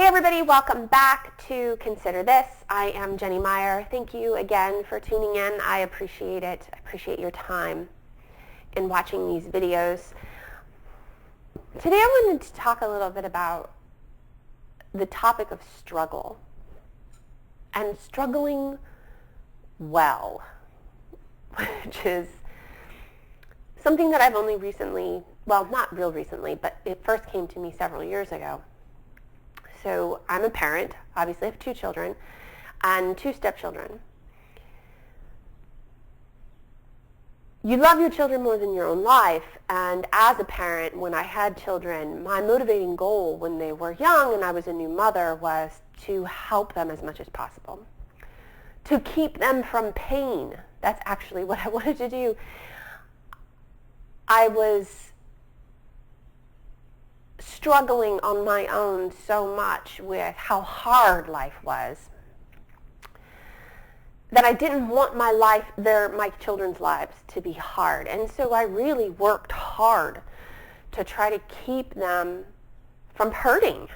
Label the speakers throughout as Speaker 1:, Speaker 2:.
Speaker 1: everybody, welcome back to Consider This. I am Jenny Meyer. Thank you again for tuning in. I appreciate it. I appreciate your time in watching these videos. Today I wanted to talk a little bit about the topic of struggle and struggling well, which is something that I've only recently, well, not real recently, but it first came to me several years ago. So I'm a parent, obviously I have 2 children and 2 stepchildren. You love your children more than your own life, and as a parent, when I had children, my motivating goal when they were young and I was a new mother was to help them as much as possible, to keep them from pain. That's actually what I wanted to do. I was struggling on my own so much with how hard life was that I didn't want my children's lives to be hard. And so I really worked hard to try to keep them from hurting.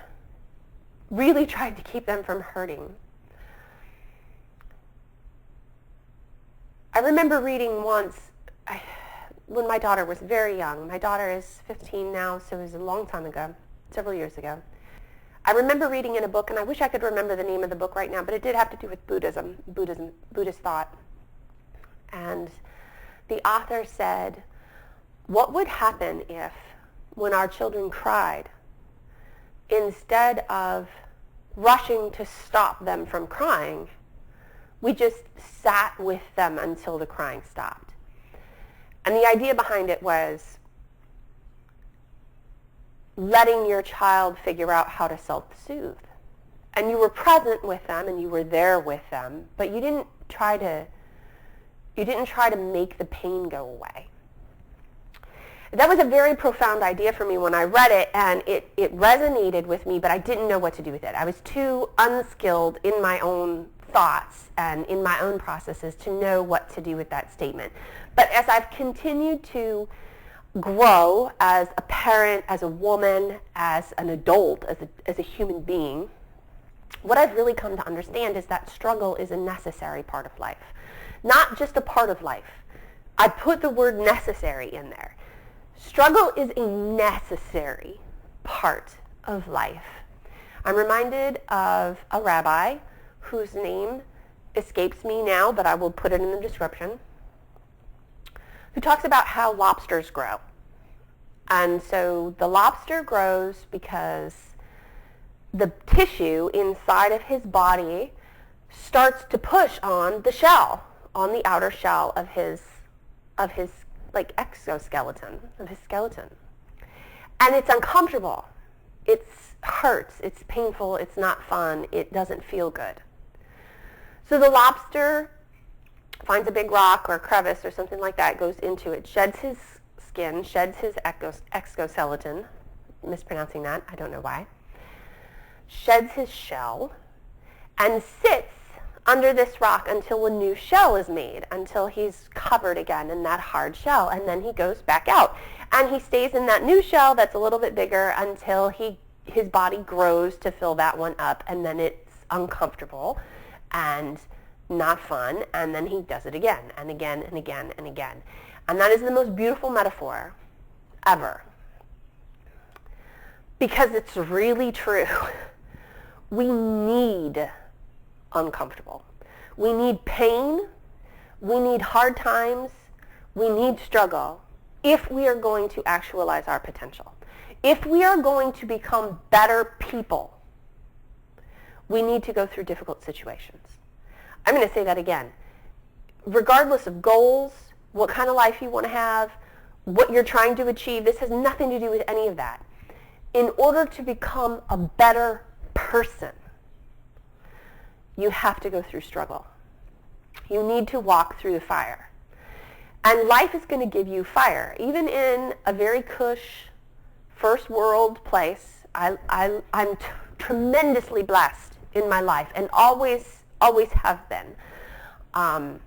Speaker 1: Really tried to keep them from hurting. I remember reading once, when my daughter was very young. My daughter is 15 now, so it was a long time ago, several years ago. I remember reading in a book, and I wish I could remember the name of the book right now, but it did have to do with Buddhist thought. And the author said, what would happen if, when our children cried, instead of rushing to stop them from crying, we just sat with them until the crying stopped? And the idea behind it was letting your child figure out how to self-soothe. And you were present with them and you were there with them, but you didn't try to make the pain go away. That was a very profound idea for me when I read it, and it resonated with me, but I didn't know what to do with it. I was too unskilled in my own thoughts and in my own processes to know what to do with that statement. But as I've continued to grow as a parent, as a woman, as an adult, as a human being, what I've really come to understand is that struggle is a necessary part of life. Not just a part of life. I put the word necessary in there. Struggle is a necessary part of life. I'm reminded of a rabbi whose name escapes me now, but I will put it in the description, who talks about how lobsters grow. And so the lobster grows because the tissue inside of his body starts to push on the shell, on the outer shell of his like exoskeleton, of his skeleton. And it's uncomfortable. It hurts. It's painful. It's not fun. It doesn't feel good. So the lobster finds a big rock or a crevice or something like that, goes into it, sheds his skin, sheds his exoskeleton, mispronouncing that, I don't know why, sheds his shell, and sits under this rock until a new shell is made, until he's covered again in that hard shell, and then he goes back out. And he stays in that new shell that's a little bit bigger until his body grows to fill that one up, and then it's uncomfortable and not fun, and then he does it again and again and again and again. And that is the most beautiful metaphor ever, because it's really true. We need uncomfortable. We need pain. We need hard times. We need struggle if we are going to actualize our potential. If we are going to become better people, we need to go through difficult situations. I'm going to say that again. Regardless of goals, what kind of life you want to have, what you're trying to achieve, this has nothing to do with any of that. In order to become a better person, you have to go through struggle. You need to walk through the fire. And life is going to give you fire. Even in a very cush, first world place, I'm tremendously blessed in my life and always have been. All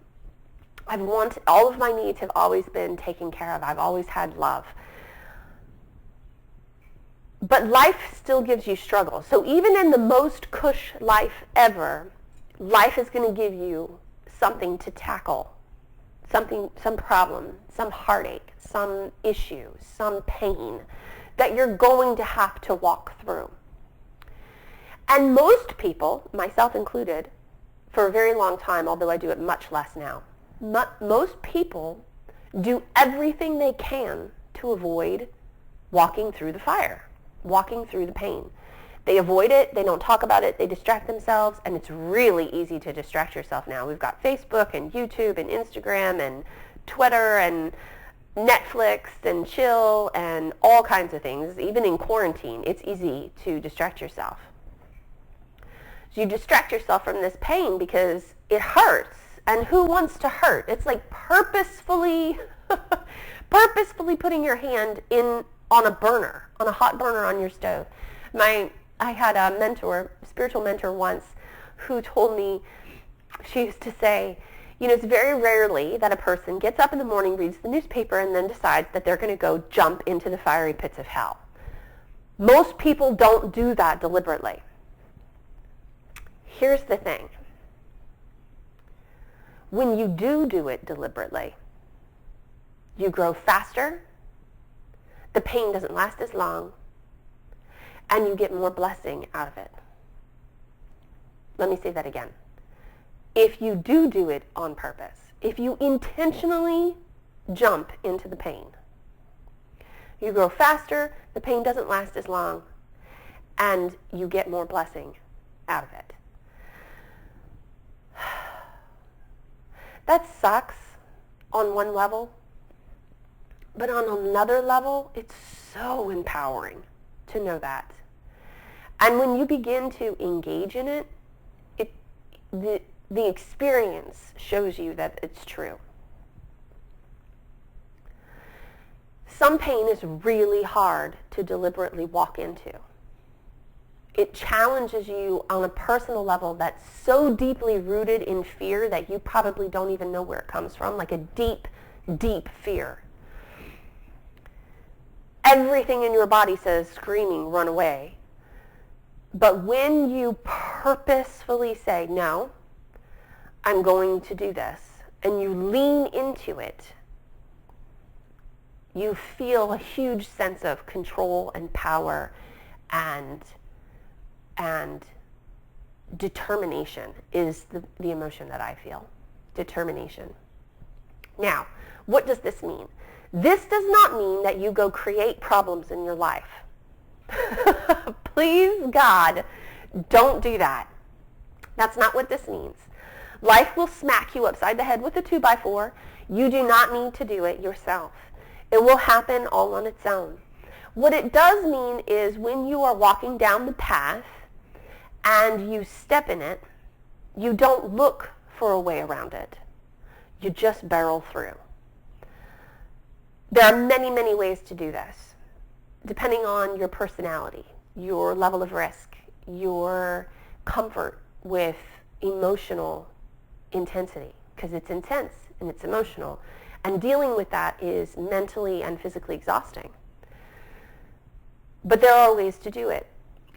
Speaker 1: of my needs have always been taken care of. I've always had love. But life still gives you struggle. So even in the most cush life ever, life is going to give you something to tackle, some problem, some heartache, some issue, some pain that you're going to have to walk through. And most people, myself included, for a very long time, although I do it much less now, most people do everything they can to avoid walking through the fire, walking through the pain. They avoid it, they don't talk about it, they distract themselves, and it's really easy to distract yourself now. We've got Facebook and YouTube and Instagram and Twitter and Netflix and chill and all kinds of things. Even in quarantine, it's easy to distract yourself. So you distract yourself from this pain because it hurts. And who wants to hurt? It's like purposefully putting your hand in on a burner, on a hot burner on your stove. I had a mentor, spiritual mentor once, who told me, she used to say, it's very rarely that a person gets up in the morning, reads the newspaper, and then decides that they're going to go jump into the fiery pits of hell. Most people don't do that deliberately. Here's the thing. When you do it deliberately, you grow faster, the pain doesn't last as long, and you get more blessing out of it. Let me say that again. If you do it on purpose, if you intentionally jump into the pain, you grow faster, the pain doesn't last as long, and you get more blessing out of it. That sucks on one level, but on another level, it's so empowering to know that. And when you begin to engage in it, the experience shows you that it's true. Some pain is really hard to deliberately walk into. It challenges you on a personal level that's so deeply rooted in fear that you probably don't even know where it comes from, like a deep, deep fear. Everything in your body says, screaming, run away. But when you purposefully say, no, I'm going to do this, and you lean into it, you feel a huge sense of control and power and determination is the emotion that I feel. Determination. Now, what does this mean? This does not mean that you go create problems in your life. Please, God, don't do that. That's not what this means. Life will smack you upside the head with a 2x4. You do not need to do it yourself. It will happen all on its own. What it does mean is when you are walking down the path and you step in it, you don't look for a way around it. You just barrel through. There are many, many ways to do this, depending on your personality, your level of risk, your comfort with emotional intensity, because it's intense and it's emotional, and dealing with that is mentally and physically exhausting. But there are ways to do it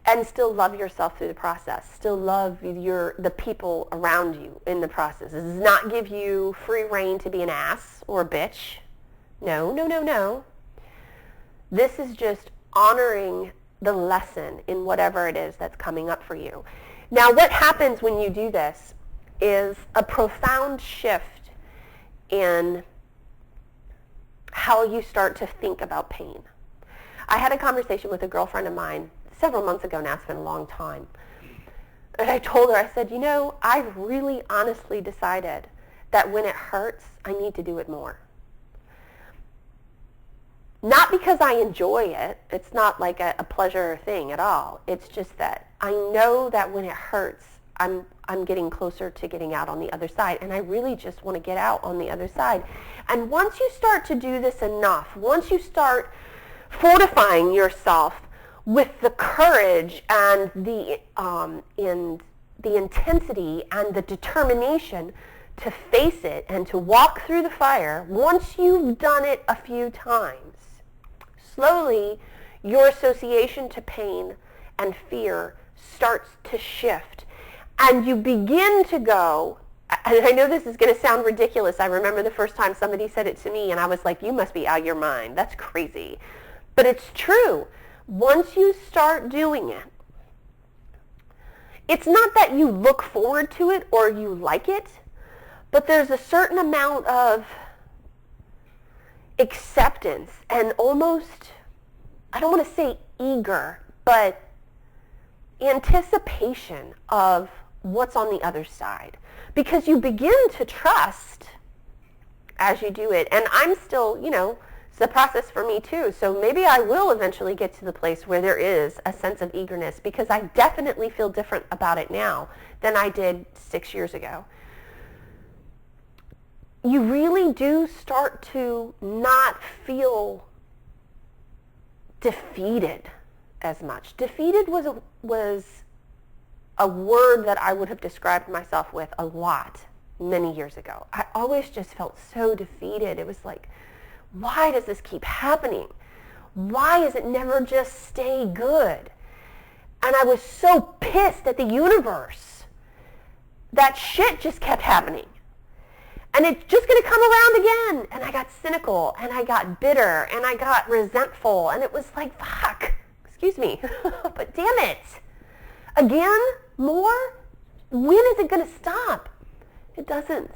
Speaker 1: and still love yourself through the process, still love the people around you in the process. This does not give you free rein to be an ass or a bitch. No, no, no, no. This is just honoring the lesson in whatever it is that's coming up for you. Now, what happens when you do this is a profound shift in how you start to think about pain. I had a conversation with a girlfriend of mine several months ago now. It's been a long time. And I told her, I said, I've really honestly decided that when it hurts, I need to do it more. Not because I enjoy it. It's not like a pleasure thing at all. It's just that I know that when it hurts, I'm getting closer to getting out on the other side. And I really just want to get out on the other side. And once you start to do this enough, once you start fortifying yourself with the courage and the intensity and the determination to face it and to walk through the fire, once you've done it a few times, slowly your association to pain and fear starts to shift. And you begin to go, and I know this is going to sound ridiculous. I remember the first time somebody said it to me, and I was like, you must be out of your mind. That's crazy. But it's true. Once you start doing it, it's not that you look forward to it or you like it, but there's a certain amount of acceptance and almost, I don't want to say eager, but anticipation of what's on the other side. Because you begin to trust as you do it. And I'm still, it's the process for me too. So maybe I will eventually get to the place where there is a sense of eagerness, because I definitely feel different about it now than I did 6 years ago. You really do start to not feel defeated as much. Defeated was a word that I would have described myself with a lot many years ago. I always just felt so defeated. It was like, why does this keep happening? Why does it never just stay good? And I was so pissed at the universe that shit just kept happening. And it's just going to come around again. And I got cynical, and I got bitter, and I got resentful. And it was like, fuck, excuse me, but damn it. Again? More? When is it going to stop? It doesn't.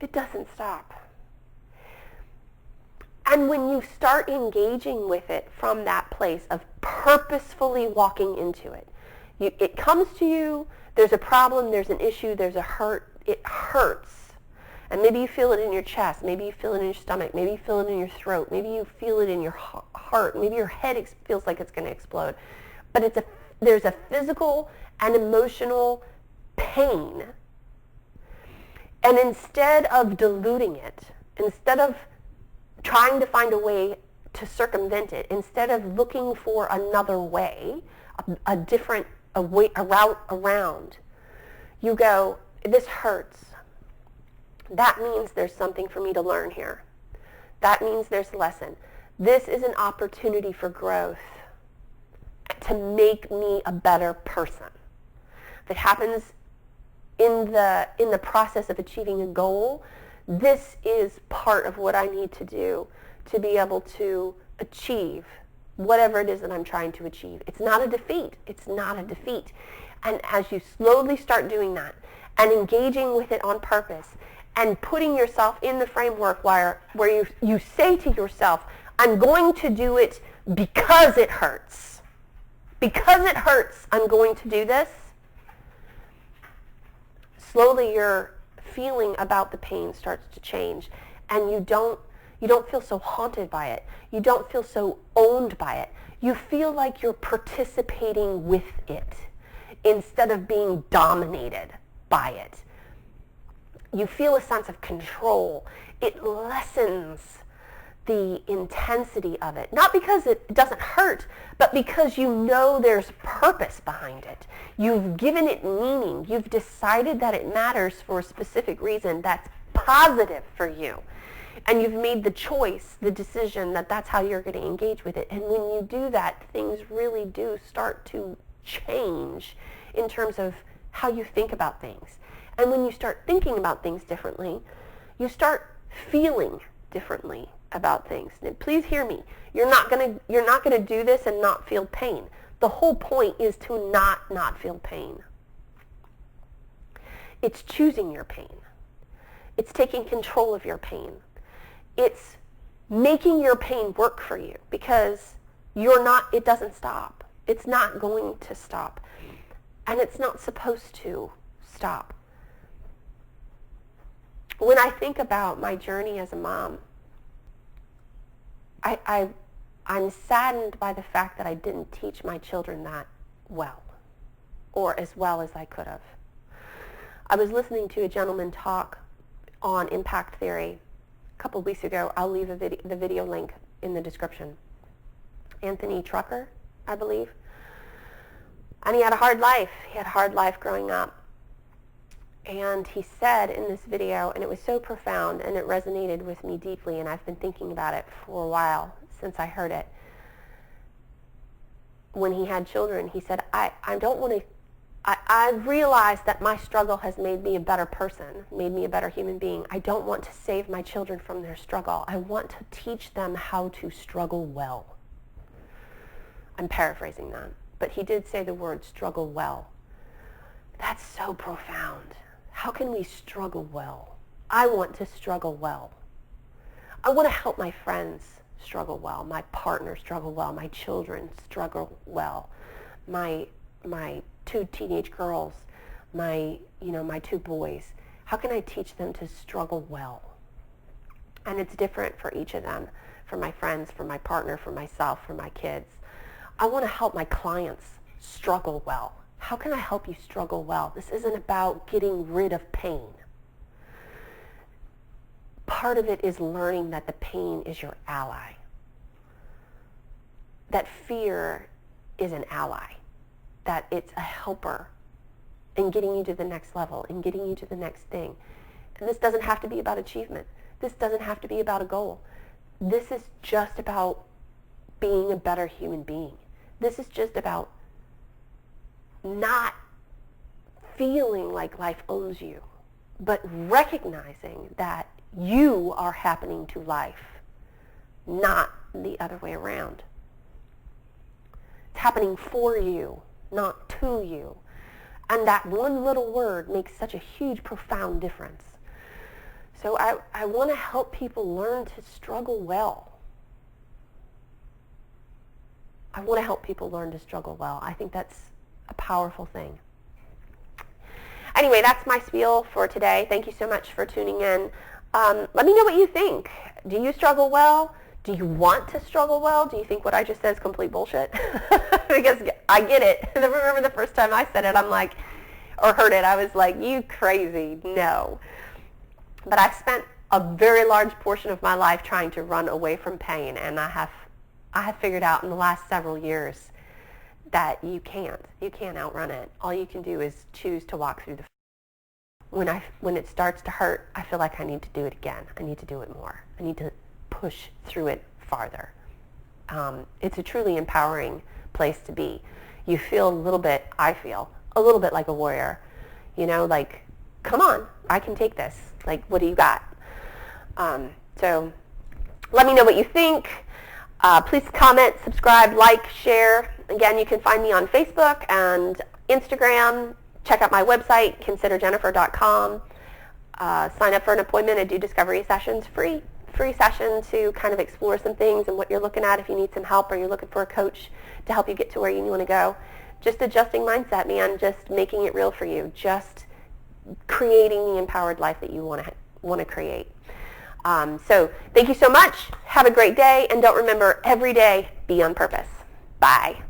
Speaker 1: It doesn't stop. And when you start engaging with it from that place of purposefully walking into it, it comes to you, there's a problem, there's an issue, there's a hurt, it hurts. And maybe you feel it in your chest, maybe you feel it in your stomach, maybe you feel it in your throat, maybe you feel it in your heart, maybe your head feels like it's going to explode. But there's a physical and emotional pain. And instead of diluting it, instead of trying to find a way to circumvent it, instead of looking for another way, a route around, you go, this hurts. That means there's something for me to learn here. That means there's a lesson. This is an opportunity for growth to make me a better person. If it happens in the process of achieving a goal, this is part of what I need to do to be able to achieve whatever it is that I'm trying to achieve. It's not a defeat. It's not a defeat. And as you slowly start doing that and engaging with it on purpose and putting yourself in the framework where you say to yourself, I'm going to do it because it hurts. Because it hurts, I'm going to do this. Slowly your feeling about the pain starts to change, and you don't feel so haunted by it. You don't feel so owned by it. You feel like you're participating with it instead of being dominated by it. You feel a sense of control. It lessens the intensity of it. Not because it doesn't hurt, but because you know there's purpose behind it. You've given it meaning. You've decided that it matters for a specific reason that's positive for you. And you've made the choice, the decision that that's how you're going to engage with it. And when you do that, things really do start to change in terms of how you think about things. And when you start thinking about things differently, you start feeling differently about things. And please hear me. You're not going to do this and not feel pain. The whole point is to not feel pain. It's choosing your pain. It's taking control of your pain. It's making your pain work for you, because it doesn't stop. It's not going to stop. And it's not supposed to stop. When I think about my journey as a mom, I'm saddened by the fact that I didn't teach my children that well, or as well as I could have. I was listening to a gentleman talk on impact theory a couple of weeks ago. I'll leave the video link in the description. Anthony Trucker, I believe. And he had a hard life. He had a hard life growing up. And he said in this video, and it was so profound and it resonated with me deeply, and I've been thinking about it for a while since I heard it. when he had children, he said, I don't want to, I realized that my struggle has made me a better person, made me a better human being. I don't want to save my children from their struggle. I want to teach them how to struggle well. I'm paraphrasing that, but he did say the word struggle well. That's so profound. How can we struggle well? I want to struggle well. I want to help my friends struggle well, my partner struggle well, my children struggle well, my 2 teenage girls, my 2 boys. How can I teach them to struggle well? And it's different for each of them, for my friends, for my partner, for myself, for my kids. I want to help my clients struggle well. How can I help you struggle well? This isn't about getting rid of pain. Part of it is learning that the pain is your ally. That fear is an ally. That it's a helper in getting you to the next level, in getting you to the next thing. And this doesn't have to be about achievement. This doesn't have to be about a goal. This is just about being a better human being. This is just about not feeling like life owns you, but recognizing that you are happening to life, not the other way around. It's happening for you, not to you. And that one little word makes such a huge, profound difference. So I want to help people learn to struggle well. I want to help people learn to struggle well. I think that's a powerful thing. Anyway, that's my spiel for today. Thank you so much for tuning in. Let me know what you think. Do you struggle well? Do you want to struggle well? Do you think what I just said is complete bullshit? Because I get it. I remember the first time I said it, I'm like, or heard it, I was like, you crazy. No. But I've spent a very large portion of my life trying to run away from pain, and I have figured out in the last several years that you can't outrun it. All you can do is choose to walk through the when it starts to hurt, I feel like I need to do it again. I need to do it more. I need to push through it farther. It's a truly empowering place to be. You feel I feel a little bit like a warrior. Like, come on, I can take this. Like, what do you got? So let me know what you think. Please comment, subscribe, like, share. Again, you can find me on Facebook and Instagram. Check out my website, considerjennifer.com. Sign up for an appointment and do discovery sessions, free session to kind of explore some things and what you're looking at if you need some help or you're looking for a coach to help you get to where you want to go. Just adjusting mindset, man, just making it real for you, just creating the empowered life that you want to create. So thank you so much. Have a great day, and don't remember, every day, be on purpose. Bye.